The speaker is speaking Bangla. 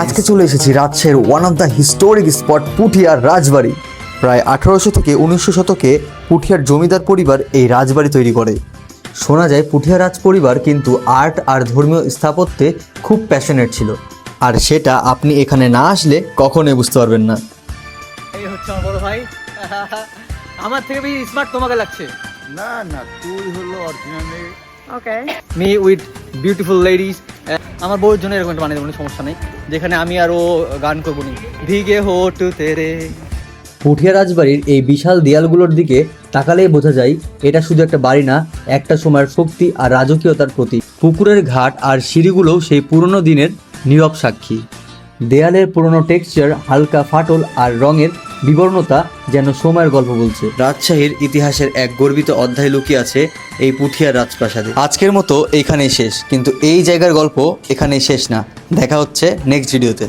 আজকে চলে এসেছি রাজশাহীর one of the historic spot পুঠিয়ার রাজবাড়ি। প্রায় 1800 থেকে 1900 শতকে পুঠিয়ার জমিদার পরিবার এই রাজবাড়ি তৈরি করে। শোনা যায় পুঠিয়া রাজ পরিবার কিন্তু আর্ট আর ধর্মীয় স্থাপত্যে খুব প্যাশনেট ছিল, আর সেটা আপনি এখানে না আসলে কখনোই বুঝতে পারবেন না। এই হচ্ছে আমার বড় ভাই। আমার থেকে বেশি স্মার্ট তোমাকে লাগছে। না না, তুই হলো originally. Okay, me with beautiful ladies. আমার বউয়ের জন্য এরকম একটা বানিয়ে দেবো, সমস্যা নেই, যেখানে আমি আরও গান করবো নি ভিগে হোটু তেরে। পুঠিয়া রাজবাড়ির এই বিশাল দেয়ালগুলোর দিকে তাকালেই বোঝা যায় এটা শুধু একটা বাড়ি না, একটা সময়ের শক্তি আর রাজকীয়তার প্রতীক। পুকুরের ঘাট আর সিঁড়িগুলোও সেই পুরনো দিনের নীরব সাক্ষী। দেয়ালের পুরনো টেক্সচার, হালকা ফাটল আর রঙের বিবর্ণতা যেন সময়ের গল্প বলছে। রাজশাহীর ইতিহাসের এক গর্বিত অধ্যায় লুকিয়ে আছে এই পুঠিয়া রাজপ্রাসাদে। আজকের মতো এইখানেই শেষ, কিন্তু এই জায়গার গল্প এখানেই শেষ না। দেখা হচ্ছে নেক্সট ভিডিওতে।